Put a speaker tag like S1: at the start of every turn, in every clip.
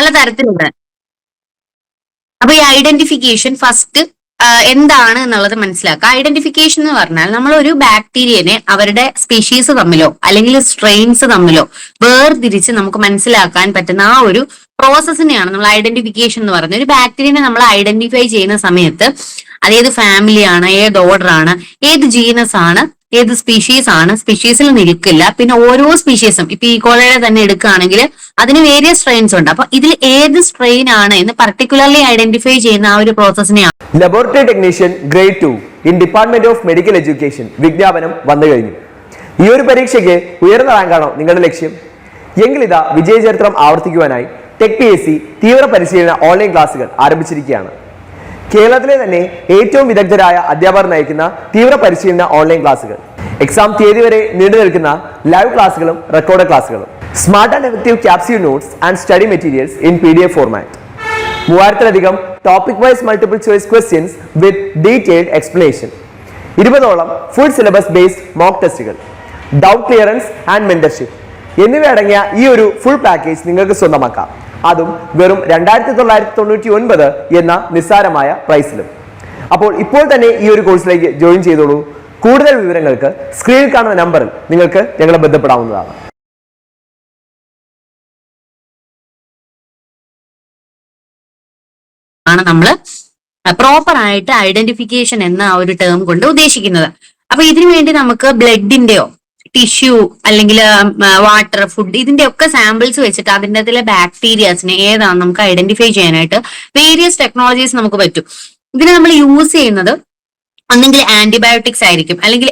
S1: പലതരത്തിലുണ്ട്. അപ്പൊ ഈ identification first എന്താണ് എന്നുള്ളത് മനസ്സിലാക്കുക. ഐഡന്റിഫിക്കേഷൻ എന്ന് പറഞ്ഞാൽ നമ്മൾ ഒരു ബാക്ടീരിയനെ അവരുടെ സ്പീഷീസ് തമ്മിലോ അല്ലെങ്കിൽ സ്ട്രെയിൻസ് തമ്മിലോ വേർതിരിച്ച് നമുക്ക് മനസ്സിലാക്കാൻ പറ്റുന്ന ആ ഒരു പ്രോസസ്സിനെയാണ് നമ്മൾ ഐഡന്റിഫിക്കേഷൻ എന്ന് പറയുന്നത്. ഒരു ബാക്ടീരിയനെ നമ്മൾ ഐഡന്റിഫൈ ചെയ്യുന്ന സമയത്ത് അത് ഏത് ഫാമിലിയാണ്, ഏത് ഓർഡർ ആണ്, ഏത് ജീനസ് ആണ്, ഏത് സ്പീഷീസ് ആണ്, സ്പീഷീസിൽ നിൽക്കില്ല. പിന്നെ ഓരോ സ്പീഷീസും ഇപ്പൊ ഈക്കോളയെ തന്നെ എടുക്കുകയാണെങ്കിൽ അതിന് വേരിയസ് സ്ട്രെയിൻസ് ഉണ്ട്. അപ്പൊ ഇതിൽ ഏത് സ്ട്രെയിൻ ആണ് എന്ന് പർട്ടിക്കുലർലി ഐഡന്റിഫൈ ചെയ്യുന്ന ആ ഒരു പ്രോസസ്സിനെയാണ്
S2: laboratory technician grade 2 in department of medical education വിജ്ഞാപനം വന്നു കഴിഞ്ഞു. ഈ ഒരു പരീക്ഷയ്ക്ക് ഉയർന്ന റാങ്കാണോ നിങ്ങളുടെ ലക്ഷ്യം? എങ്കിൽ ഇതാ വിജയചരിത്രം ആവർത്തിക്കുവാനായി ടെക് PSC തീവ്ര പരിശീലന ഓൺലൈൻ ക്ലാസുകൾ ആരംഭിച്ചിരിക്കുകയാണ്. കേരളത്തിലെ തന്നെ ഏറ്റവും വിദഗ്ധരായ അധ്യാപകർ നയിക്കുന്ന തീവ്ര പരിശീലന ഓൺലൈൻ ക്ലാസുകൾ, എക്സാം തീയതി വരെ നീണ്ടു നിൽക്കുന്ന ലൈവ് ക്ലാസുകളും റെക്കോർഡ് ക്ലാസുകളും, smart and effective capsule notes and study materials in PDF format, 3000-ലധികം topic wise multiple choice questions with detailed explanation, 20ഓളം ഫുൾ സിലബസ് ബേസ്ഡ് മോക്ക് ടെസ്റ്റുകൾ, ഡൗട്ട് ക്ലിയറൻസ് ആൻഡ് മെന്റർഷിപ്പ് എന്നിവയടങ്ങിയ ഈ ഒരു ഫുൾ പാക്കേജ് നിങ്ങൾക്ക് സ്വന്തമാക്കാം. അതും വെറും 2999 എന്ന നിസ്സാരമായ പ്രൈസിലും. അപ്പോൾ ഇപ്പോൾ തന്നെ ഈ ഒരു കോഴ്സിലേക്ക് ജോയിൻ ചെയ്തോളൂ. കൂടുതൽ വിവരങ്ങൾക്ക് സ്ക്രീനിൽ കാണുന്ന നമ്പറിൽ നിങ്ങൾക്ക് ഞങ്ങളെ ബന്ധപ്പെടാവുന്നതാണ്.
S1: ആണ് നമ്മൾ പ്രോപ്പർ ആയിട്ട് ഐഡന്റിഫിക്കേഷൻ എന്ന ആ ഒരു ടേം കൊണ്ട് ഉദ്ദേശിക്കുന്നത്. അപ്പൊ ഇതിനു വേണ്ടി നമുക്ക് ബ്ലഡിന്റെയോ ടിഷ്യൂ അല്ലെങ്കിൽ വാട്ടർ, ഫുഡ് ഇതിന്റെ ഒക്കെ സാമ്പിൾസ് വെച്ചിട്ട് അതിൻ്റെ ബാക്ടീരിയാസിനെ ഏതാണ് നമുക്ക് ഐഡന്റിഫൈ ചെയ്യാനായിട്ട് വേരിയസ് ടെക്നോളജീസ് നമുക്ക് പറ്റും. ഇതിന് നമ്മൾ യൂസ് ചെയ്യുന്നത് ഒന്നെങ്കിൽ ആന്റിബയോട്ടിക്സ് ആയിരിക്കും, അല്ലെങ്കിൽ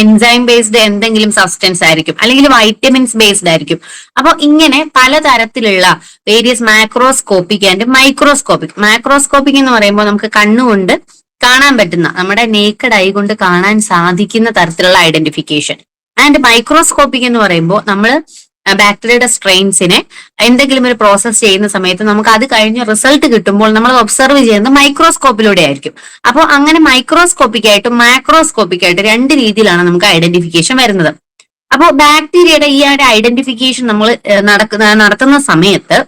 S1: എൻസൈം ബേസ്ഡ് എന്തെങ്കിലും സബ്സ്റ്റൻസ് ആയിരിക്കും, അല്ലെങ്കിൽ വൈറ്റമിൻസ് ബേസ്ഡ് ആയിരിക്കും. അപ്പൊ ഇങ്ങനെ പലതരത്തിലുള്ള various macroscopic and microscopic. Macroscopic എന്ന് പറയുമ്പോൾ നമുക്ക് കണ്ണുകൊണ്ട് കാണാൻ പറ്റുന്ന, നമ്മുടെ നേക്കഡ് ഐ കൊണ്ട് കാണാൻ സാധിക്കുന്ന തരത്തിലുള്ള ഐഡന്റിഫിക്കേഷൻ. ആൻഡ് മൈക്രോസ്കോപ്പിക് എന്ന് പറയുമ്പോൾ നമ്മൾ ബാക്ടീരിയയുടെ സ്ട്രെയിൻസിനെ എന്തെങ്കിലും ഒരു പ്രോസസ് ചെയ്യുന്ന സമയത്ത് നമുക്ക് അത് കഴിഞ്ഞ് റിസൾട്ട് കിട്ടുമ്പോൾ നമ്മൾ ഒബ്സർവ് ചെയ്യുന്നത് മൈക്രോസ്കോപ്പിലൂടെ ആയിരിക്കും. അപ്പോൾ അങ്ങനെ മൈക്രോസ്കോപ്പിക് ആയിട്ടും മാക്രോസ്കോപ്പിക് ആയിട്ട് രണ്ട് രീതിയിലാണ് നമുക്ക് ഐഡന്റിഫിക്കേഷൻ വരുന്നത്. അപ്പോൾ ബാക്ടീരിയയുടെ ഈ ഒരു ഐഡന്റിഫിക്കേഷൻ നമ്മൾ നടത്തുന്ന സമയത്ത്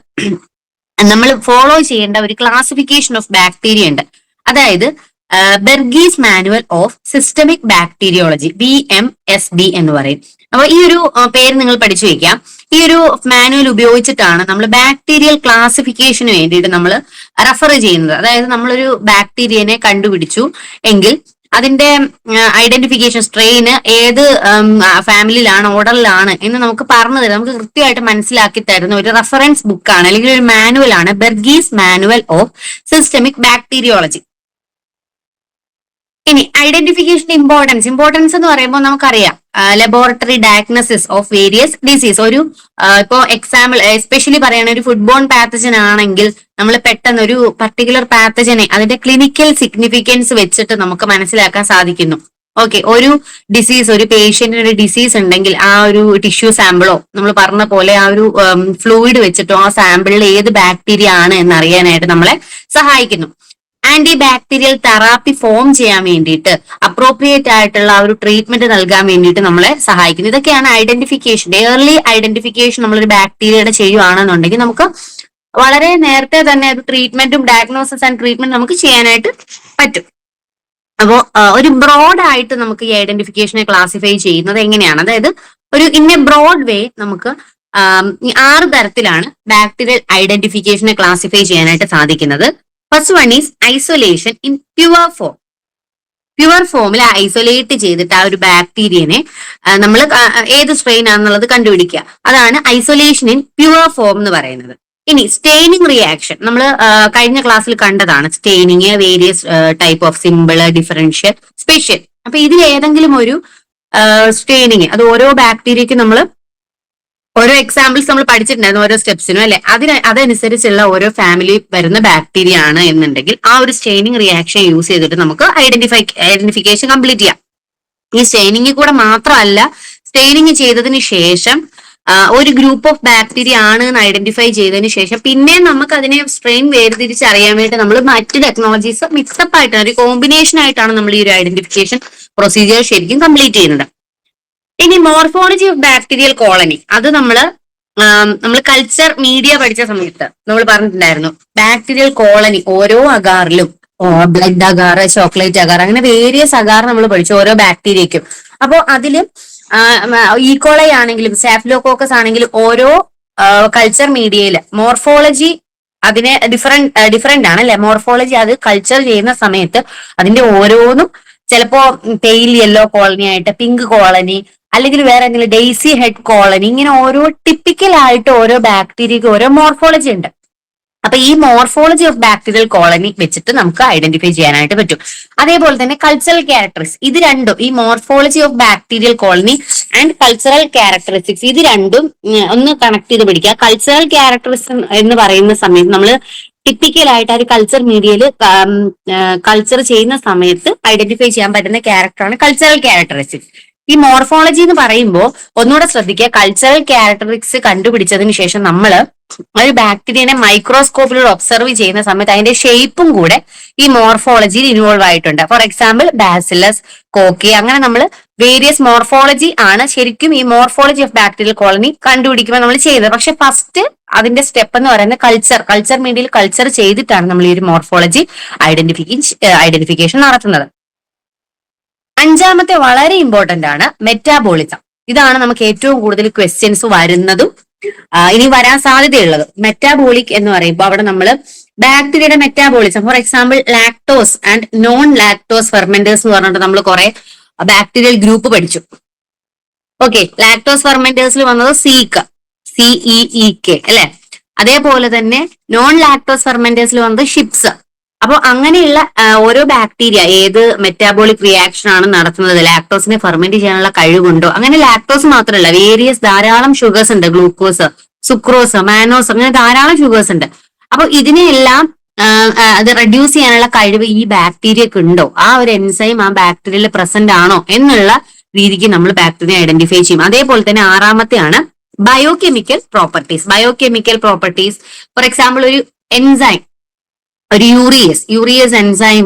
S1: നമ്മൾ ഫോളോ ചെയ്യേണ്ട ഒരു ക്ലാസിഫിക്കേഷൻ ഓഫ് ബാക്ടീരിയ ഉണ്ട്. അതായത് Bergey's manual of systemic bacteriology, BMSB എന്ന് പറയും. അപ്പൊ ഈ ഒരു പേര് നിങ്ങൾ പഠിച്ചു വെക്കാം. ഈ ഒരു മാനുവൽ ഉപയോഗിച്ചിട്ടാണ് നമ്മൾ ബാക്ടീരിയൽ ക്ലാസിഫിക്കേഷന് വേണ്ടിയിട്ട് നമ്മൾ റെഫർ ചെയ്യുന്നത്. അതായത് നമ്മളൊരു ബാക്ടീരിയനെ കണ്ടുപിടിച്ചു എങ്കിൽ അതിന്റെ ഐഡന്റിഫിക്കേഷൻ സ്ട്രെയിന് ഏത് ഫാമിലിയിലാണ്, ഓർഡറിലാണ് എന്ന് നമുക്ക് പറഞ്ഞു തരും, നമുക്ക് കൃത്യമായിട്ട് മനസ്സിലാക്കി തരുന്ന ഒരു റെഫറൻസ് ബുക്കാണ് അല്ലെങ്കിൽ ഒരു മാനുവൽ ആണ് ബെർഗീസ് മാനുവൽ ഓഫ് സിസ്റ്റമിക് ബാക്ടീരിയോളജി. ഇനി ഐഡന്റിഫിക്കേഷന്റെ ഇമ്പോർട്ടൻസ് എന്ന് പറയുമ്പോൾ നമുക്കറിയാം laboratory diagnosis of various disease. ഒരു ഇപ്പോ എക്സാമ്പിൾ എസ്പെഷ്യലി പറയുകയാണെങ്കിൽ ഒരു ഫുഡ് ബോൺ പാത്തജൻ ആണെങ്കിൽ നമ്മൾ പെട്ടെന്ന് ഒരു പർട്ടിക്കുലർ പാത്തജനെ അതിന്റെ ക്ലിനിക്കൽ സിഗ്നിഫിക്കൻസ് വെച്ചിട്ട് നമുക്ക് മനസ്സിലാക്കാൻ സാധിക്കുന്നു. ഓക്കെ, ഒരു ഡിസീസ്, ഒരു പേഷ്യന്റിന് ഒരു ഡിസീസ് ഉണ്ടെങ്കിൽ ആ ഒരു ടിഷ്യൂ സാമ്പിളോ നമ്മൾ പറഞ്ഞ പോലെ ആ ഒരു ഫ്ലൂയിഡ് വെച്ചിട്ടോ ആ സാമ്പിളിൽ ഏത് ബാക്ടീരിയ ആണ് എന്നറിയാനായിട്ട് നമ്മളെ സഹായിക്കുന്നു. ആന്റി ബാക്ടീരിയൽ തെറാപ്പി ഫോം ചെയ്യാൻ വേണ്ടിയിട്ട് അപ്രോപ്രിയേറ്റ് ആയിട്ടുള്ള ആ ഒരു ട്രീറ്റ്മെന്റ് നൽകാൻ വേണ്ടിയിട്ട് നമ്മളെ സഹായിക്കുന്നു. ഇതൊക്കെയാണ് ഐഡന്റിഫിക്കേഷൻ. ഏർലി ഐഡന്റിഫിക്കേഷൻ നമ്മളൊരു ബാക്ടീരിയയുടെ ചെയ്യുകയാണെന്നുണ്ടെങ്കിൽ നമുക്ക് വളരെ നേരത്തെ തന്നെ ഒരു ട്രീറ്റ്മെന്റും ഡയഗ്നോസിസ് ആൻഡ് ട്രീറ്റ്മെന്റ് നമുക്ക് ചെയ്യാനായിട്ട് പറ്റും. അപ്പോ ഒരു ബ്രോഡ് ആയിട്ട് നമുക്ക് ഈ ഐഡന്റിഫിക്കേഷനെ ക്ലാസിഫൈ ചെയ്യുന്നത് എങ്ങനെയാണ്? അതായത് ഒരു ഇൻ എ ബ്രോഡ് വേ നമുക്ക് 6 തരത്തിലാണ് ബാക്ടീരിയൽ ഐഡന്റിഫിക്കേഷനെ ക്ലാസിഫൈ ചെയ്യാനായിട്ട് സാധിക്കുന്നത്. First one is isolation in pure form. Pure ഫോമിൽ ഐസൊലേറ്റ് ചെയ്തിട്ട് ആ ഒരു ബാക്ടീരിയനെ നമ്മൾ ഏത് സ്ട്രെയിൻ ആണെന്നുള്ളത് കണ്ടുപിടിക്കുക. അതാണ് ഐസൊലേഷൻ ഇൻ പ്യുവർ ഫോം എന്ന് പറയുന്നത്. ഇനി സ്റ്റെയിനിങ് റിയാക്ഷൻ നമ്മൾ കഴിഞ്ഞ ക്ലാസ്സിൽ കണ്ടതാണ്. Staining, various type of simple, differential, special. അപ്പൊ ഇതിൽ ഏതെങ്കിലും ഒരു സ്റ്റെയിനിങ്, അത് ഓരോ ബാക്ടീരിയക്ക് നമ്മൾ ഓരോ എക്സാമ്പിൾസ് നമ്മൾ പഠിച്ചിട്ടുണ്ടായിരുന്നു ഓരോ സ്റ്റെപ്സിനും അല്ലെ. അതനുസരിച്ചുള്ള ഓരോ ഫാമിലി വരുന്ന ബാക്ടീരിയ ആണ് എന്നുണ്ടെങ്കിൽ ആ ഒരു സ്റ്റെയിനിങ് റിയാക്ഷൻ യൂസ് ചെയ്തിട്ട് നമുക്ക് ഐഡന്റിഫിക്കേഷൻ കംപ്ലീറ്റ് ചെയ്യാം. ഈ സ്റ്റെയിനിങ് കൂടെ മാത്രമല്ല, സ്റ്റെയിനിങ് ചെയ്തതിന് ശേഷം ഒരു ഗ്രൂപ്പ് ഓഫ് ബാക്ടീരിയ ആണ് എന്ന് ഐഡന്റിഫൈ ചെയ്തതിന് ശേഷം പിന്നെ നമുക്ക് അതിനെ സ്ട്രെയിൻ വേർതിരിച്ചറിയാൻ വേണ്ടി നമ്മൾ മറ്റ് ടെക്നോളജീസ് മിക്സപ്പ് ആയിട്ടാണ്, ഒരു കോമ്പിനേഷൻ ആയിട്ടാണ് നമ്മൾ ഈ ഒരു ഐഡന്റിഫിക്കേഷൻ പ്രൊസീജിയർ ശരിക്കും കംപ്ലീറ്റ് ചെയ്യുന്നത്. ഇനി മോർഫോളജി ഓഫ് ബാക്ടീരിയൽ കോളനി, അത് നമ്മൾ നമ്മൾ കൾച്ചർ മീഡിയ പഠിച്ച സമയത്ത് നമ്മൾ പറഞ്ഞിട്ടുണ്ടായിരുന്നു ബാക്ടീരിയൽ കോളനി ഓരോ അഗാറിലും ബ്ലഡ് അഗാർ, ചോക്ലേറ്റ് അഗാർ, അങ്ങനെ വേരിയസ് അഗാർ നമ്മൾ പഠിച്ചു ഓരോ ബാക്ടീരിയക്കും. അപ്പോ അതിലും ഈക്കോളൈ ആണെങ്കിലും സ്റ്റാഫിലോകോക്കസ് ആണെങ്കിലും ഓരോ കൾച്ചർ മീഡിയയില് മോർഫോളജി അതിനെ ഡിഫറെന്റ് ആണ് അല്ലെ. മോർഫോളജി അത് കൾച്ചർ ചെയ്യുന്ന സമയത്ത് അതിന്റെ ഓരോന്നും ചിലപ്പോ പെയിൽ യെല്ലോ കോളനി ആയിട്ട്, പിങ്ക് കോളനി, അല്ലെങ്കിൽ വേറെ എന്തെങ്കിലും ഡെയ്സി ഹെഡ് കോളനി, ഇങ്ങനെ ഓരോ ടിപ്പിക്കൽ ആയിട്ട് ഓരോ ബാക്ടീരിയക്ക് ഓരോ മോർഫോളജി ഉണ്ട്. അപ്പൊ ഈ മോർഫോളജി ഓഫ് ബാക്ടീരിയൽ കോളനി വെച്ചിട്ട് നമുക്ക് ഐഡന്റിഫൈ ചെയ്യാനായിട്ട് പറ്റും. അതേപോലെ തന്നെ കൾച്ചറൽ ക്യാരക്ടറിസ്റ്റിക്സ്, ഇത് രണ്ടും ഈ morphology of bacterial colony and cultural characteristics ഇത് രണ്ടും ഒന്ന് കണക്ട് ചെയ്ത് പിടിക്കുക. കൾച്ചറൽ ക്യാരക്ടറിസ്റ്റിക്സ് എന്ന് പറയുന്ന സമയത്ത് നമ്മൾ ടിപ്പിക്കലായിട്ട് ആ ഒരു കൾച്ചർ മീഡിയയിൽ കൾച്ചർ ചെയ്യുന്ന സമയത്ത് ഐഡന്റിഫൈ ചെയ്യാൻ പറ്റുന്ന ക്യാരക്ടറാണ് കൾച്ചറൽ ക്യാരക്ടറിസ്റ്റിക്സ്. ഈ മോർഫോളജി എന്ന് പറയുമ്പോൾ ഒന്നുകൂടെ ശ്രദ്ധിക്കുക, കൾച്ചറൽ ക്യാരക്ടറിസ്റ്റിക്സ് കണ്ടുപിടിച്ചതിന് ശേഷം നമ്മൾ ഒരു ബാക്ടീരിയനെ മൈക്രോസ്കോപ്പിലൂടെ ഒബ്സർവ് ചെയ്യുന്ന സമയത്ത് അതിന്റെ ഷേപ്പും കൂടെ ഈ മോർഫോളജിയിൽ ഇൻവോൾവ് ആയിട്ടുണ്ട്. ഫോർ എക്സാമ്പിൾ ബാസിലസ്, കോക്കി, അങ്ങനെ നമ്മൾ വേരിയസ് മോർഫോളജി ആണ് ശരിക്കും ഈ മോർഫോളജി ഓഫ് ബാക്ടീരിയൽ കോളനി കണ്ടുപിടിക്കുമ്പോൾ നമ്മൾ ചെയ്യുന്നത്. പക്ഷെ ഫസ്റ്റ് അതിന്റെ സ്റ്റെപ്പ് എന്ന് പറയുന്നത് കൾച്ചർ മീഡിയയിൽ കൾച്ചർ ചെയ്തിട്ടാണ് നമ്മൾ ഈ ഒരു മോർഫോളജി ഐഡന്റിഫിക്കേഷൻ നടത്തുന്നത്. അഞ്ചാമത്തെ വളരെ ഇമ്പോർട്ടന്റ് ആണ് മെറ്റാബോളിസം. ഇതാണ് നമുക്ക് ഏറ്റവും കൂടുതൽ ക്വസ്റ്റ്യൻസ് വരുന്നതും ഇനി വരാൻ സാധ്യതയുള്ളത്. മെറ്റാബോളിക് എന്ന് പറയുമ്പോൾ അവിടെ നമ്മൾ ബാക്ടീരിയയുടെ metabolism, for example lactose and non lactose fermenters എന്ന് പറഞ്ഞിട്ട് നമ്മൾ കുറെ ബാക്ടീരിയൽ ഗ്രൂപ്പ് പഠിച്ചു. ഓക്കെ, ലാക്ടോസ് ഫെർമെന്റേഴ്സിൽ വന്നത് CEEK അല്ലെ. അതേപോലെ തന്നെ നോൺ ലാക്ടോസ് ഫെർമെന്റേഴ്സിൽ വന്നത് ഷിപ്സ്. അപ്പോൾ അങ്ങനെയുള്ള ഓരോ ബാക്ടീരിയ ഏത് മെറ്റാബോളിക് റിയാക്ഷൻ ആണ് നടത്തുന്നത്, ലാക്ടോസിനെ ഫെർമെന്റ് ചെയ്യാനുള്ള കഴിവുണ്ടോ, അങ്ങനെ ലാക്ടോസ് മാത്രമല്ല വേരിയസ് ധാരാളം ഷുഗേഴ്സ് ഉണ്ട്, ഗ്ലൂക്കോസ്, സുക്രോസ്, മാനോസ്, അങ്ങനെ ധാരാളം ഷുഗേഴ്സ് ഉണ്ട്. അപ്പൊ ഇതിനെയെല്ലാം അത് റെഡ്യൂസ് ചെയ്യാനുള്ള കഴിവ് ഈ ബാക്ടീരിയക്ക് ഉണ്ടോ, ആ ഒരു എൻസൈം ആ ബാക്ടീരിയയിൽ പ്രസന്റ് ആണോ എന്നുള്ള രീതിക്ക് നമ്മൾ ബാക്ടീരിയ ഐഡന്റിഫൈ ചെയ്യും. അതേപോലെ തന്നെ ആറാമത്തെയാണ് ബയോകെമിക്കൽ പ്രോപ്പർട്ടീസ്. ഫോർ എക്സാമ്പിൾ ഒരു എൻസൈം, ഒരു യൂറിയസ് എൻസൈം